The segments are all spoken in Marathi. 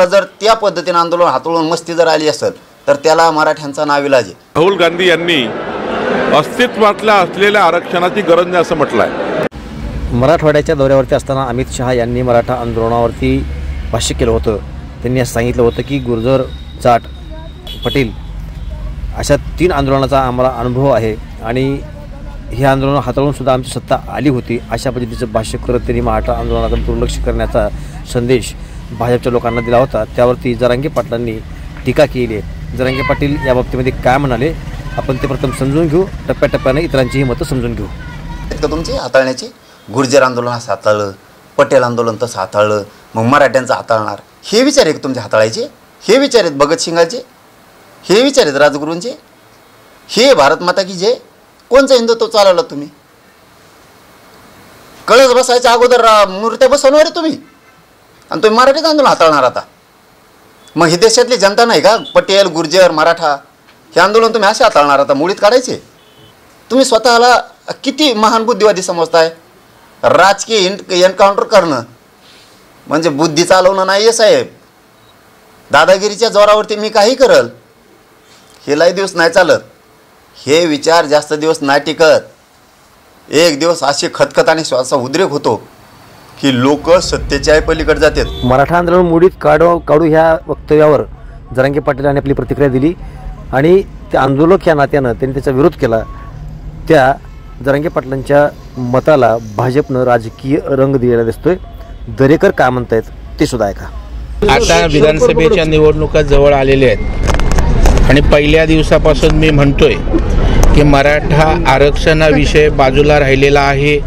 सरकारला जर त्या पद्धतीने आंदोलन हाताळून मस्ती जर आली असेल तर त्याला मराठ्यांचा नाविलाज आहे. राहुल गांधी यांनी अस्तित्वातल्या असलेल्या आरक्षणाची गरज नाही असं म्हटलं आहे. मराठवाड्याच्या दौऱ्यावरती असताना अमित शहा यांनी मराठा आंदोलनावरती भाष्य केलं होतं. त्यांनी असं सांगितलं होतं की गुर्जर, जाट, पटेल अशा 3 आंदोलनाचा आम्हाला अनुभव आहे आणि हे आंदोलन हाताळून सुद्धा आमची सत्ता आली होती. अशा पद्धतीचं भाष्य करत त्यांनी मराठा आंदोलनाकडे दुर्लक्ष करण्याचा संदेश भाजपच्या लोकांना दिला होता. त्यावरती जरांगे पाटलांनी टीका केली आहे. जरांगे पाटील या बाबतीमध्ये काय म्हणाले आपण ते प्रथम समजून घेऊ. टप्प्याटप्प्याने इतरांचीही मतं समजून घेऊ. तुमची हाताळण्याची गुर्जर आंदोलन असं हाताळलं, पटेल आंदोलन तसं हाताळलं, मग मराठ्यांचं हाताळणार हे विचार आहेत तुमचे हाताळायचे. हे विचार आहेत भगतसिंगाचे, हे विचार आहेत राजगुरूंचे. हे भारत माता की जय कोणचं हिंदुत्व चालवलं तुम्ही? कळस बसायच्या अगोदर मूर्त्या बसवणार आहे तुम्ही आणि तुम्ही मराठीचं आंदोलन हाताळणार आता. मग ही देशातली जनता नाही का? पटेल, गुर्जर, मराठा हे आंदोलन तुम्ही असे हाताळणार आता, मुळीत काढायचे? तुम्ही स्वतःला किती महान बुद्धिवादी समजताय? राजकीय एन्काउंटर करणं म्हणजे बुद्धी चालवणं नाही आहे साहेब. दादागिरीच्या जोरावरती मी काही करल हे लय दिवस नाही चालत. हे विचार जास्त दिवस नाही टिकत. एक दिवस असे खतखत आणि श्वासा उद्रेक होतो की लोक सत्तेच्या पलीकडे जातात. मराठा आंदोलन मोडीत काढू ह्या वक्तव्यावर जरांगे पाटील यांनी आपली प्रतिक्रिया दिली आणि ते आंदोलक या नात्यानं त्यांनी त्याचा विरोध केला. त्या जरांगे पाटलांच्या मताला भाजपनं राजकीय रंग दिलेला दिसतोय. दरेकर काय म्हणतायत ते सुद्धा ऐका. आता विधानसभेच्या निवडणुका जवळ आलेल्या आहेत आणि पहिल्या दिवसापासून मी म्हणतोय की मराठा आरक्षणाविषयी बाजूला राहिलेला आहे.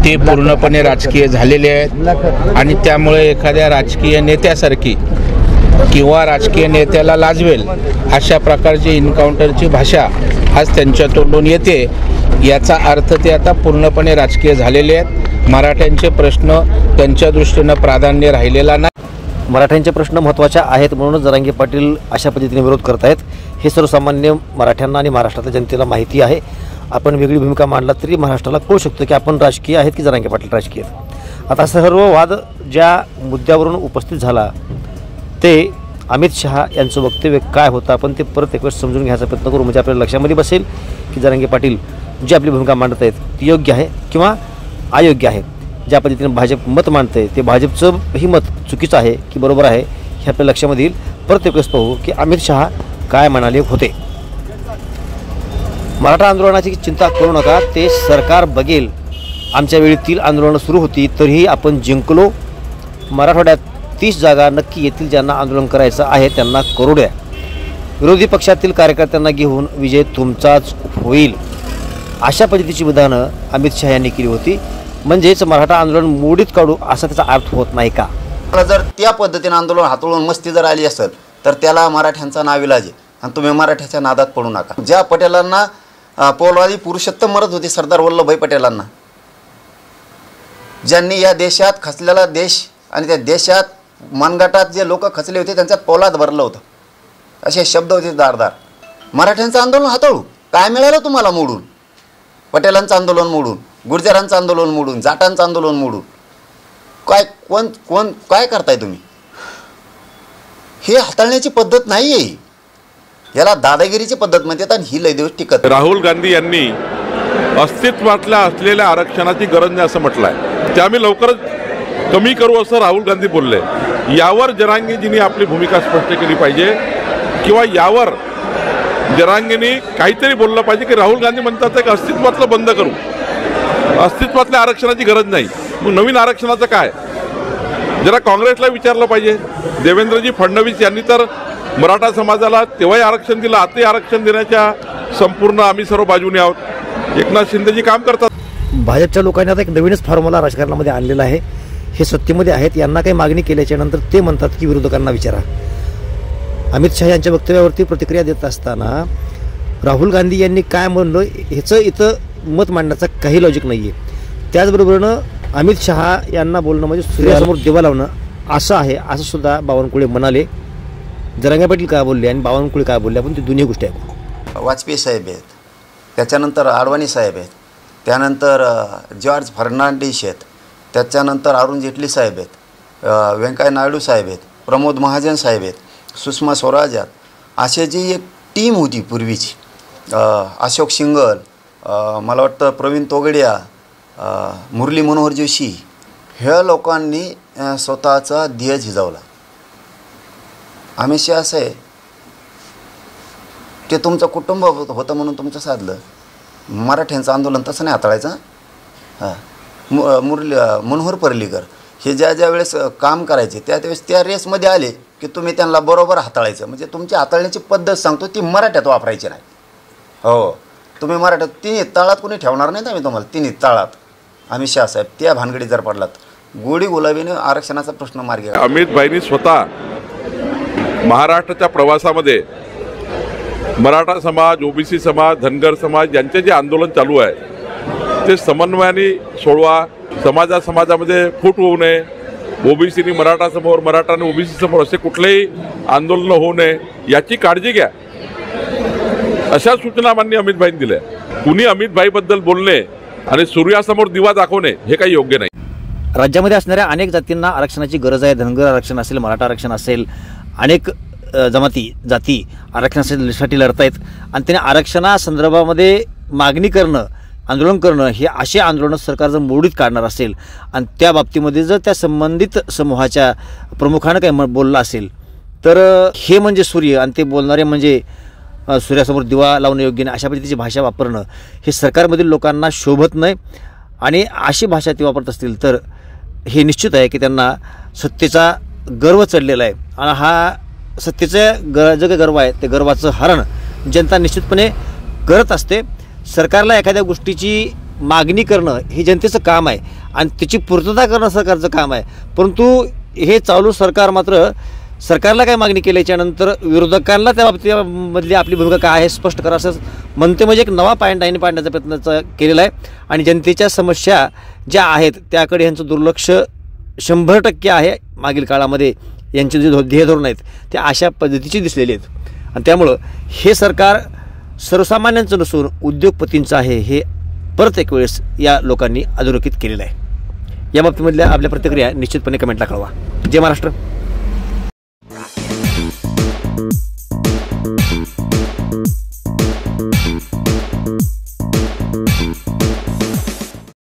ते पूर्णपणे राजकीय झालेले आहेत आणि त्यामुळे एखाद्या राजकीय नेत्यासारखी किंवा राजकीय नेत्याला लाजवेल अशा प्रकारची एन्काउंटरची भाषा आज त्यांच्या तोंडून येते. याचा अर्थ ते आता पूर्णपणे राजकीय झालेले आहेत. मराठ्यांचे प्रश्न त्यांच्या दृष्टीनं प्राधान्य राहिलेला नाही. मराठ्यांचे प्रश्न महत्त्वाचे आहेत म्हणूनच जरांगे पाटील अशा पद्धतीने विरोध करत आहेत. हे सर्वसामान्य मराठ्यांना आणि महाराष्ट्रातल्या जनतेला माहिती आहे. आपण वेगळी भूमिका मांडला तरी महाराष्ट्राला कळू शकतं की आपण राजकीय आहेत की जरांगे पाटील राजकीय आहेत. आता सर्व वाद ज्या मुद्द्यावरून उपस्थित झाला ते अमित शहा यांचं वक्तव्य काय होतं आपण ते परत एक वेळ समजून घ्यायचा प्रयत्न करू. म्हणजे आपल्याला लक्षामध्ये बसेल की जरांगे पाटील जी आपली भूमिका मांडत आहेत ती योग्य आहे किंवा अयोग्य आहे. ज्या पद्धतीने भाजप मत मांडते ते भाजपचं ही मत चुकीचं आहे की बरोबर आहे हे आपल्या लक्षामध्ये येईल. परत एक वेळेस पाहू की अमित शहा काय म्हणाले होते. मराठा आंदोलनाची चिंता करू नका, ते सरकार बघेल. आमच्या वेळीतील आंदोलनं सुरू होती तरीही आपण जिंकलो. मराठवाड्यात 30 जागा नक्की येतील. ज्यांना आंदोलन करायचं आहे त्यांना करू द्या. विरोधी पक्षातील कार्यकर्त्यांना घेऊन विजय तुमचाच होईल. अशा पद्धतीची विधानं अमित शहा यांनी केली होती. म्हणजेच मराठा आंदोलन मोडीत काढू असा त्याचा अर्थ होत नाही का? जर त्या पद्धतीने आंदोलन हाताळून मस्ती जर आली असेल तर त्याला मराठ्यांचा नाविलाज आहे आणि तुम्ही मराठ्याच्या नादात पडू नका. ज्या पटेलांना पोलवादी पुरुषोत्तम म्हणत होते सरदार वल्लभभाई पटेलांना, ज्यांनी या देशात खचलेला देश आणि त्या देशात मनगटात जे लोक खचले होते त्यांच्यात पोलाद भरलं होतं असे शब्द होते दारदार. मराठ्यांचं आंदोलन हाताळू काय मिळालं तुम्हाला मोडून? पटेलांचं आंदोलन मोडून, गुर्जरांचं आंदोलन मोडून, जाटांचं आंदोलन मोडून काय करताय तुम्ही? हे हाताळण्याची पद्धत नाही आहे. याला दादागिरीची पद्धत म्हणतात आणि ही लय दिवस टिकत. राहुल गांधी यांनी अस्तित्वातल्या असलेल्या आरक्षणाची गरज नाही असं म्हटलं आहे. ते आम्ही लवकरच कमी करू असं राहुल गांधी बोलले. यावर जरांगेजींनी आपली भूमिका स्पष्ट केली पाहिजे किंवा यावर जरांगेंनी काहीतरी बोललं पाहिजे की राहुल गांधी म्हणतात की अस्तित्वातलं बंद करू, अस्तित्वातल्या आरक्षणाची गरज नाही, मग नवीन आरक्षणाचं काय? जरा काँग्रेसला विचारलं पाहिजे. देवेंद्रजी फडणवीस यांनी तर मराठा समाजाला तेव्हाही आरक्षण दिलं, आताही आरक्षण देण्याच्या संपूर्ण आम्ही सर्व बाजूने आहोत. एकनाथ शिंदेजी काम करतात. भाजपच्या लोकांनी आता एक नवीनच फॉर्म्युला राजकारणामध्ये आणलेला आहे. हे सत्तेमध्ये आहेत, यांना काही मागणी केल्याच्या नंतर ते म्हणतात की विरोधकांना विचारा. अमित शहा यांच्या वक्तव्यावरती प्रतिक्रिया देत असताना राहुल गांधी यांनी काय म्हणलं ह्याचं इथं मत मांडण्याचं काही लॉजिक नाही आहे. त्याचबरोबरनं अमित शहा यांना बोलणं म्हणजे सूर्यासमोर दिवा लावणं असं आहे असं सुद्धा बावनकुळे म्हणाले. जरांगे पाटील काय बोलले आणि बावनकुळे काय बोलले आपण ती दोन्ही गोष्टी आहेत. वाजपेयी साहेब आहेत, त्याच्यानंतर अडवाणी साहेब आहेत, त्यानंतर जॉर्ज फर्नांडिस आहेत, त्याच्यानंतर अरुण जेटली साहेब आहेत, व्यंकय्या नायडू साहेब आहेत, प्रमोद महाजन साहेब आहेत, सुषमा स्वराज आहेत, अशी जी एक टीम होती पूर्वीची, अशोक सिंगल, मला वाटतं प्रवीण तोगडिया, मुरली मनोहर जोशी, ह्या लोकांनी स्वतःचा ध्येय झिजवला. आमिष असं आहे ते तुमचं कुटुंब होतं म्हणून तुमचं साधलं. मराठ्यांचं आंदोलन तसं नाही हाताळायचं. हां, मनोहर पर्रीकर हे ज्या वेळेस काम करायचे त्यावेळेस त्या रेसमध्ये आले की तुम्ही त्यांना बरोबर हाताळायचं. म्हणजे तुमची हाताळण्याची पद्धत सांगतो ती मराठ्यात वापरायची नाही. हो, तुम्ही मराठ्यात तिन्ही तळात कोणी ठेवणार नाही. आम्ही तुम्हाला तिन्ही तळात आम्ही शाहसाहेब त्या भानगडी जर पडलात गोडी गुलाबीने आरक्षणाचा प्रश्न मार्गी. अमित भाईंनी स्वतः महाराष्ट्राच्या प्रवासामध्ये मराठा समाज, ओबीसी समाज, धनगर समाज यांचे जे आंदोलन चालू आहे ते समन्वयाने सोडवा. समाजामध्ये फूट होऊ नये, ओबीसीनी मराठा समोर, मराठाने ओबीसी समोर असे कुठलेही आंदोलन होऊ नये याची काळजी घ्या, अशा सूचना माननीय अमित भाईंनी दिल्या. कुणी अमित भाईबद्दल बोलणे आणि सूर्यासमोर दिवा दाखवणे हे काही योग्य नाही. राज्यामध्ये असणाऱ्या अनेक जातींना आरक्षणाची गरज आहे. धनगर आरक्षण असेल, मराठा आरक्षण असेल, अनेक जाती आरक्षणासाठी लढत आहेत आणि त्याने आरक्षणासंदर्भामध्ये मागणी करणं, आंदोलन करणं हे असे आंदोलनं सरकार जर मोडीत काढणार असेल आणि त्या बाबतीमध्ये जर त्या संबंधित समूहाच्या प्रमुखानं काही बोललं असेल तर हे म्हणजे सूर्य आणि ते बोलणारे म्हणजे सूर्यासमोर दिवा लावणं योग्य नाही. अशा पद्धतीची भाषा वापरणं हे सरकारमधील लोकांना शोभत नाही आणि अशी भाषा ती वापरत असतील तर हे निश्चित आहे की त्यांना सत्तेचा गर्व चढलेला आहे आणि हा सत्तेचा जो काही गर्व आहे ते गर्वाचं हरण जनता निश्चितपणे करत असते. सरकारला एखाद्या गोष्टीची मागणी करणं हे जनतेचं काम आहे आणि त्याची पूर्तता करणं सरकारचं काम आहे. परंतु हे चालू सरकार मात्र सरकारला काय मागणी केल्याच्यानंतर विरोधकांना त्या बाबतीमधली आपली भूमिका काय आहे स्पष्ट करा असं म्हणते. म्हणजे एक नवा पायंडाईने पाडण्याचा प्रयत्न केलेला आहे आणि जनतेच्या समस्या ज्या आहेत त्याकडे यांचं दुर्लक्ष 100% आहे. मागील काळामध्ये यांचे जे ध्येय धोरण आहेत ते अशा पद्धतीची दिसलेली आहेत आणि त्यामुळं हे सरकार सर्वसामान्यांचं नसून उद्योगपतींचं आहे हे परत एक वेळेस या लोकांनी अधोरेखित केलेलं आहे. या बाबतीमधल्या आपल्या प्रतिक्रिया निश्चितपणे कमेंटला कळवा. जय महाराष्ट्र.